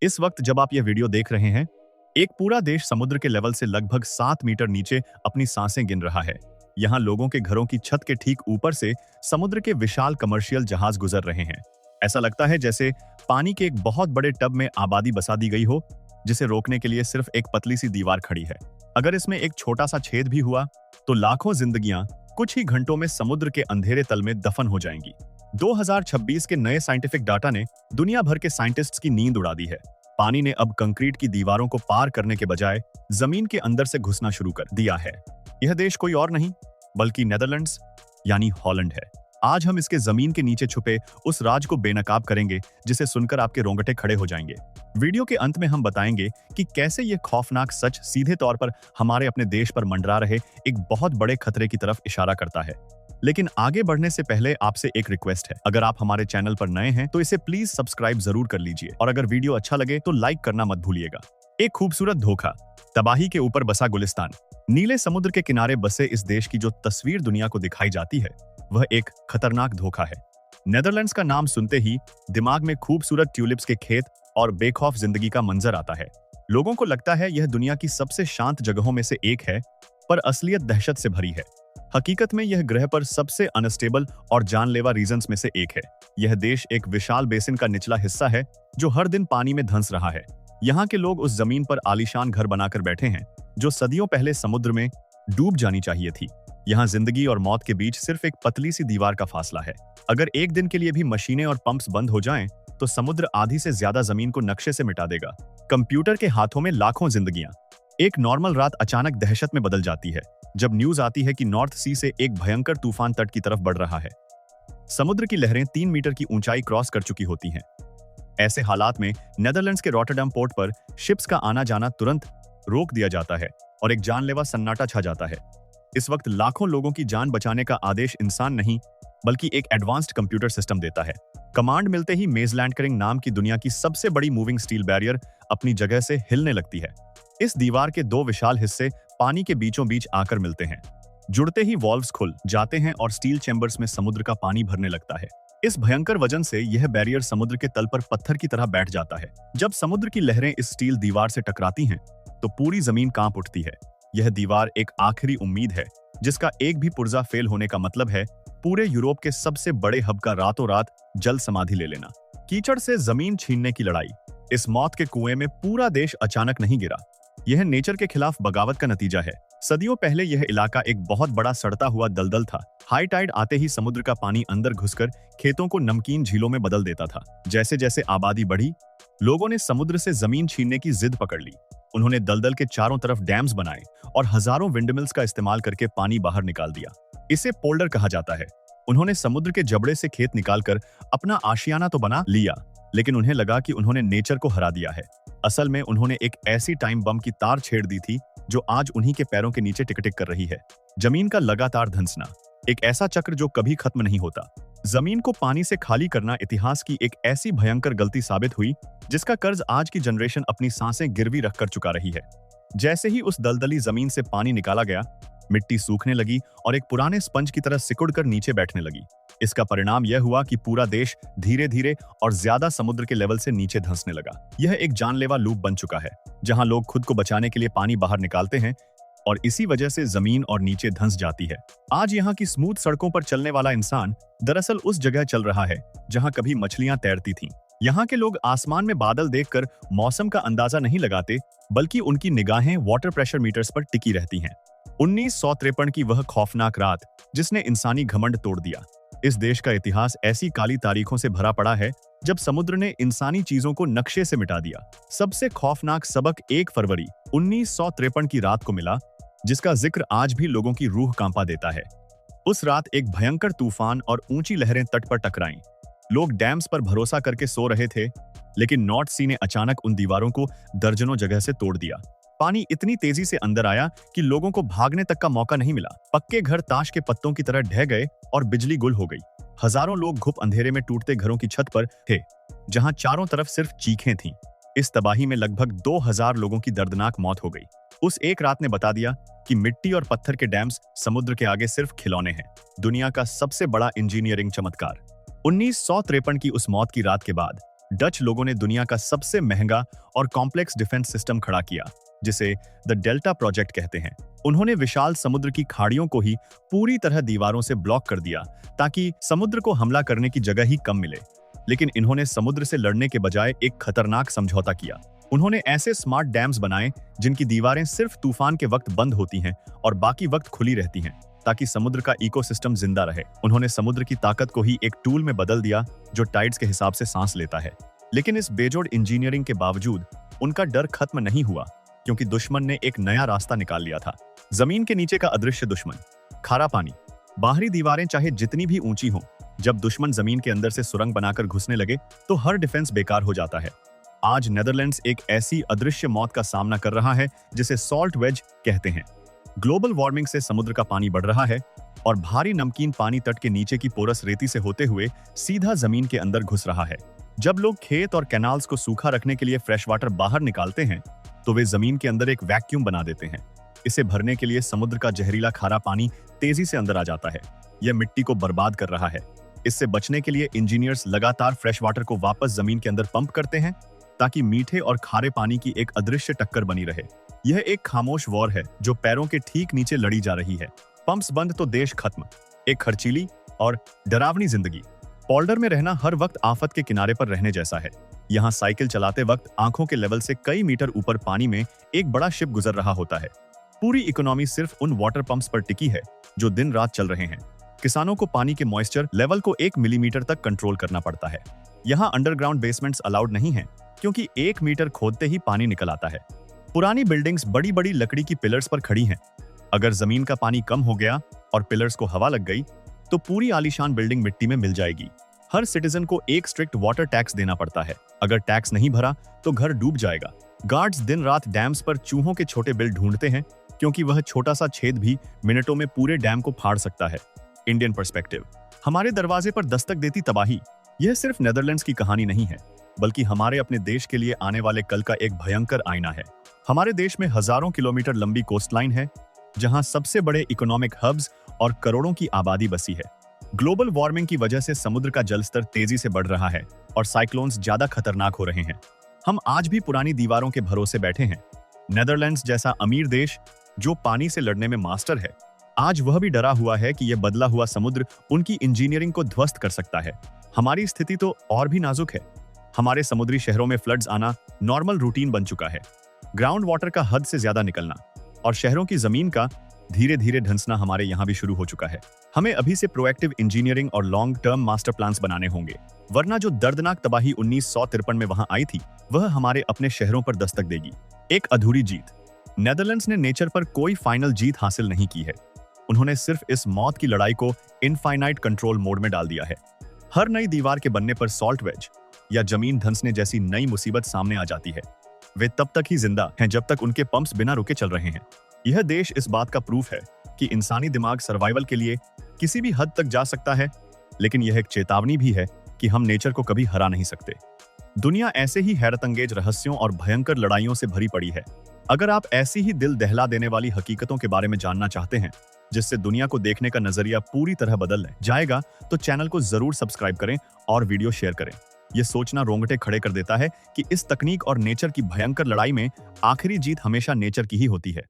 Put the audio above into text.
इस वक्त जब आप यह वीडियो देख रहे हैं, एक पूरा देश समुद्र के लेवल से लगभग 7 मीटर नीचे अपनी सांसें गिन रहा है। यहाँ लोगों के घरों की छत के ठीक ऊपर से समुद्र के विशाल कमर्शियल जहाज गुजर रहे हैं। ऐसा लगता है जैसे पानी के एक बहुत बड़े टब में आबादी बसा दी गई हो, जिसे रोकने के लिए सिर्फ एक पतली सी दीवार खड़ी है। अगर इसमें एक छोटा सा छेद भी हुआ तो लाखों जिंदगियां कुछ ही घंटों में समुद्र के अंधेरे तल में दफन हो जाएंगी। 2026 के नए साइंटिफिक डाटा ने दुनिया भर के साइंटिस्ट्स की नींद उड़ा दी है। पानी ने अब कंक्रीट की दीवारों को पार करने के बजाय जमीन के अंदर से घुसना शुरू कर दिया है। यह देश कोई और नहीं बल्कि नेदरलैंड्स यानी हॉलैंड है। आज हम इसके जमीन के नीचे छुपे उस राज को बेनकाब करेंगे जिसे सुनकर आपके रोंगटे खड़े हो जाएंगे। वीडियो के अंत में हम बताएंगे कि कैसे यह खौफनाक सच सीधे तौर पर हमारे अपने देश पर मंडरा रहे एक बहुत बड़े खतरे की तरफ इशारा करता है। लेकिन आगे बढ़ने से पहले आपसे एक रिक्वेस्ट है, अगर आप हमारे चैनल पर नए हैं तो इसे प्लीज सब्सक्राइब जरूर कर लीजिए और अगर वीडियो अच्छा लगे तो लाइक करना मत भूलिएगा। एक खूबसूरत धोखा, तबाही के ऊपर बसा गुलिस्तान। नीले समुद्र के किनारे बसे इस देश की जो तस्वीर दुनिया को दिखाई जाती है वह एक खतरनाक धोखा है। नेदरलैंड्स का नाम सुनते ही दिमाग में खूबसूरत ट्यूलिप्स के खेत और बेखौफ जिंदगी का मंजर आता है। लोगों को लगता है यह दुनिया की सबसे शांत जगहों में से एक है, पर असलियत दहशत से भरी है। हकीकत में यह ग्रह पर सबसे अनस्टेबल और जानलेवा रीजन्स में से एक है। यह देश एक विशाल बेसिन का निचला हिस्सा है जो हर दिन पानी में धंस रहा है। यहाँ के लोग उस जमीन पर आलीशान घर बनाकर बैठे हैं जो सदियों पहले समुद्र में डूब जानी चाहिए थी। यहाँ जिंदगी और मौत के बीच सिर्फ एक पतली सी दीवार का फासला है। अगर एक दिन के लिए भी मशीनें और पंप्स बंद हो जाएं, तो समुद्र आधी से ज्यादा जमीन को नक्शे से मिटा देगा। कंप्यूटर के हाथों में लाखों जिंदगियां। एक नॉर्मल रात अचानक दहशत में बदल जाती है जब न्यूज आती है कि नॉर्थ सी से एक भयंकर तूफान तट की तरफ बढ़ रहा है। समुद्र की लहरें 3 मीटर की ऊंचाई क्रॉस कर चुकी होती हैं। ऐसे हालात में नेदरलैंड्स के रॉटरडैम पोर्ट पर शिप्स का आना जाना तुरंत रोक दिया जाता है और एक जानलेवा सन्नाटा छा जाता है। इस वक्त लाखों लोगों की जान बचाने का आदेश इंसान नहीं बल्कि एक एडवांस्ड कंप्यूटर सिस्टम देता है। कमांड मिलते ही मेज लैंडकरिंग नाम की दुनिया की सबसे बड़ी मूविंग स्टील बैरियर अपनी जगह से हिलने लगती है। इस दीवार के 2 विशाल हिस्से पानी के बीचों बीच आकर मिलते हैं। जुड़ते ही वॉल्व्स खुल जाते हैं और स्टील चैम्बर्स में समुद्र का पानी भरने लगता है। इस भयंकर वजन से यह बैरियर समुद्र के तल पर पत्थर की तरह बैठ जाता है। जब समुद्र की लहरें इस स्टील दीवार से टकराती हैं, तो पूरी जमीन कांप उठती है। यह दीवार एक आखिरी उम्मीद है जिसका एक भी पुर्जा फेल होने का मतलब है पूरे यूरोप के सबसे बड़े हब का रातों रात जल समाधि ले लेना। कीचड़ से जमीन छीनने की लड़ाई। इस मौत के कुएं में पूरा देश अचानक नहीं गिरा। यह नेचर के खिलाफ बगावत का नतीजा है। सदियों पहले यह इलाका एक बहुत बड़ा सड़ता हुआ दलदल था। हाई टाइड आते ही समुद्र का पानी अंदर घुसकर खेतों को नमकीन झीलों में बदल देता था। जैसे जैसे आबादी बढ़ी, लोगों ने समुद्र से जमीन छीनने की जिद पकड़ ली। उन्होंने दलदल के चारों तरफ डैम्स बनाए और हजारों विंडमिल्स का इस्तेमाल करके पानी बाहर निकाल दिया। इसे पोल्डर कहा जाता है। उन्होंने समुद्र के जबड़े से खेत निकालकर अपना आशियाना तो बना लिया, लेकिन उन्हें लगा कि उन्होंने नेचर को हरा दिया है। असल में उन्होंने एक ऐसी टाइम बम की तार छेड़ दी थी जो आज उन्हीं के पैरों के नीचे टिक टिक कर रही है। जमीन का लगातार धंसना, एक ऐसा चक्र जो कभी खत्म नहीं होता। जमीन को पानी से खाली करना इतिहास की एक ऐसी भयंकर गलती साबित हुई जिसका कर्ज आज की जनरेशन अपनी सांसें गिरवी रख कर चुका रही है। जैसे ही उस दलदली जमीन से पानी निकाला गया, मिट्टी सूखने लगी और एक पुराने स्पंज की तरह सिकुड़ कर नीचे बैठने लगी। इसका परिणाम यह हुआ कि पूरा देश धीरे धीरे और ज्यादा समुद्र के लेवल से नीचे धंसने लगा। यह एक जानलेवा लूप बन चुका है जहां लोग खुद को बचाने के लिए पानी बाहर निकालते हैं और इसी वजह से जमीन और नीचे धंस जाती है। आज यहाँ की स्मूथ सड़कों पर चलने वाला इंसान दरअसल उस जगह चल रहा है जहाँ कभी मछलियां तैरती थीं। यहाँ के लोग आसमान में बादल देखकर मौसम का अंदाजा नहीं लगाते, बल्कि उनकी निगाहें वाटर प्रेशर मीटर्स पर टिकी रहती हैं। 1953 की वह खौफनाक रात जिसने इंसानी घमंड तोड़ दिया। इस देश का इतिहास ऐसी काली तारीखों से भरा पड़ा है जब समुद्र ने इंसानी चीजों को नक्शे से मिटा दिया। सबसे खौफनाक सबक 1 फरवरी 1953 की रात को मिला, जिसका जिक्र आज भी लोगों की रूह कांपा देता है। उस रात एक भयंकर तूफान और ऊंची लहरें तट पर टकराईं। लोग डैम्स पर भरोसा करके सो रहे थे, लेकिन नॉर्थ सी ने अचानक उन दीवारों को दर्जनों जगह से तोड़ दिया। पानी इतनी तेजी से अंदर आया कि लोगों को भागने तक का मौका नहीं मिला। पक्के घर ताश के पत्तों की तरह ढह गए और बिजली गुल हो गई। हजारों लोग घुप अंधेरे में टूटते घरों की छत पर थे, जहां चारों तरफ सिर्फ चीखें थीं। इस तबाही में लगभग 2000 लोगों की दर्दनाक मौत हो गई। उस एक रात ने बता दिया कि मिट्टी और पत्थर के डैम्स समुद्र के आगे सिर्फ खिलौने हैं। दुनिया का सबसे बड़ा इंजीनियरिंग चमत्कार। 1953 की उस मौत की रात के बाद डच लोगों ने दुनिया का सबसे महंगा और कॉम्प्लेक्स डिफेंस सिस्टम खड़ा किया, जिसे द डेल्टा प्रोजेक्ट कहते हैं। उन्होंने विशाल समुद्र की खाड़ियों को ही पूरी तरह दीवारों से ब्लॉक कर दिया ताकि समुद्र को हमला करने की जगह ही कम मिले। लेकिन इन्होंने समुद्र से लड़ने के बजाय एक खतरनाक समझौता किया। उन्होंने ऐसे स्मार्ट डैम्स बनाए जिनकी दीवारें सिर्फ तूफान के वक्त बंद होती हैं और बाकी वक्त खुली रहती हैं, ताकि समुद्र का इकोसिस्टम जिंदा रहे। उन्होंने समुद्र की ताकत को ही एक टूल में बदल दिया जो टाइड्स के हिसाब से सांस लेता है। लेकिन इस बेजोड़ इंजीनियरिंग के बावजूद उनका डर खत्म नहीं हुआ, क्योंकि दुश्मन ने एक नया रास्ता निकाल लिया था। जमीन के नीचे का अदृश्य दुश्मन, खारा पानी। बाहरी दीवारें चाहे जितनी भी ऊंची हों, जब दुश्मन जमीन के अंदर से सुरंग बनाकर घुसने लगे तो हर डिफेंस बेकार हो जाता है। आज नेदरलैंड्स एक ऐसी अदृश्य मौत का सामना कर रहा है जिसे सॉल्ट वेज कहते हैं। ग्लोबल वार्मिंग से समुद्र का पानी बढ़ रहा है और भारी नमकीन पानी तट के नीचे की पोरस रेती से होते हुए सीधा जमीन के अंदर घुस रहा है। जब लोग खेत और कैनाल्स को सूखा रखने के लिए फ्रेश वाटर बाहर निकालते हैं तो वे जमीन के अंदर एक वैक्यूम बना देते हैं। इसे भरने के लिए समुद्र का जहरीला खारा पानी तेजी से अंदर आ जाता है। यह मिट्टी को बर्बाद कर रहा है। इससे बचने के लिए इंजीनियर्स लगातार फ्रेश वाटर को वापस जमीन के अंदर पंप करते हैं ताकि मीठे और खारे पानी की एक अदृश्य टक्कर बनी रहे। यह एक खामोश वॉर है जो पैरों के ठीक नीचे लड़ी जा रही है। पंप्स बंद तो देश खत्म। एक खर्चीली और डरावनी जिंदगी। पोल्डर में रहना हर वक्त आफत के किनारे पर रहने जैसा है। यहाँ साइकिल चलाते वक्त आंखों के लेवल से कई मीटर ऊपर पानी में एक बड़ा शिप गुजर रहा होता है। पूरी इकोनॉमी सिर्फ उन वाटर पंप्स पर टिकी है जो दिन रात चल रहे हैं। किसानों को पानी के मॉइस्चर लेवल को 1 मिलीमीटर तक कंट्रोल करना पड़ता है। यहाँ अंडरग्राउंड बेसमेंट्स अलाउड नहीं है, क्योंकि 1 मीटर खोदते ही पानी निकल आता है। पुरानी बिल्डिंग्स बड़ी बड़ी लकड़ी की पिलर्स पर खड़ी हैं। अगर जमीन का पानी कम हो गया और पिलर्स को हवा लग गई तो पूरी आलीशान बिल्डिंग मिट्टी में मिल जाएगी। हर सिटीजन को एक स्ट्रिक्ट वाटर टैक्स देना पड़ता है। अगर टैक्स नहीं भरा तो घर डूब जाएगा। गार्ड्स दिन रात डैम्स पर चूहों के छोटे बिल ढूंढते हैं, क्योंकि वह छोटा सा छेद भी मिनटों में पूरे डैम को फाड़ सकता है। Indian perspective. हमारे दरवाजे पर दस्तक देती तबाही। यह सिर्फ नेदरलैंड्स की कहानी नहीं है, बल्कि हमारे अपने देश के लिए आने वाले कल का एक भयंकर आईना है। हमारे देश में हजारों किलोमीटर लंबी कोस्टलाइन है, जहां सबसे बड़े इकोनॉमिक हब्स और करोड़ों की आबादी बसी है। ग्लोबल वार्मिंग की वजह से समुद्र का जलस्तर तेजी से बढ़ रहा है और साइक्लोन्स ज्यादा खतरनाक हो रहे हैं। हम आज भी पुरानी दीवारों के भरोसे बैठे हैं। नेदरलैंड्स जैसा अमीर देश जो पानी से लड़ने में मास्टर है, आज वह भी डरा हुआ है कि यह बदला हुआ समुद्र उनकी इंजीनियरिंग को ध्वस्त कर सकता है। हमारी स्थिति तो और भी नाजुक है। हमारे समुद्री शहरों में फ्लड्स आना नॉर्मल रूटीन बन चुका है। ग्राउंड वाटर का हद से ज्यादा निकलना और शहरों की जमीन का धीरे धीरे ढंसना हमारे यहाँ भी शुरू हो चुका है। हमें अभी से प्रोएक्टिव इंजीनियरिंग और लॉन्ग टर्म मास्टर प्लान्स बनाने होंगे, वरना जो दर्दनाक तबाही 1953 में वहां आई थी वह हमारे अपने शहरों पर दस्तक देगी। एक अधूरी जीत। नेदरलैंड्स ने नेचर पर कोई फाइनल जीत हासिल नहीं की है। उन्होंने सिर्फ इस मौत की लड़ाई को इनफाइनाइट कंट्रोल मोड में डाल दिया है। हर नई दीवार के बनने पर सॉल्ट वेज या जमीन धंसने जैसी नई मुसीबत सामने आ जाती है। वे तब तक ही जिंदा हैं जब तक उनके पंप्स बिना रुके चल रहे हैं। यह देश इस बात का प्रूफ है कि इंसानी दिमाग सर्वाइवल के लिए किसी भी हद तक जा सकता है, लेकिन यह एक चेतावनी भी है कि हम नेचर को कभी हरा नहीं सकते। दुनिया ऐसे ही हैरतअंगेज रहस्यों और भयंकर लड़ाइयों से भरी पड़ी है। अगर आप ऐसी ही दिल दहला देने वाली हकीकतों के बारे में जानना चाहते हैं, जिससे दुनिया को देखने का नजरिया पूरी तरह बदल जाएगा, तो चैनल को जरूर सब्सक्राइब करें और वीडियो शेयर करें। यह सोचना रोंगटे खड़े कर देता है कि इस तकनीक और नेचर की भयंकर लड़ाई में आखिरी जीत हमेशा नेचर की ही होती है।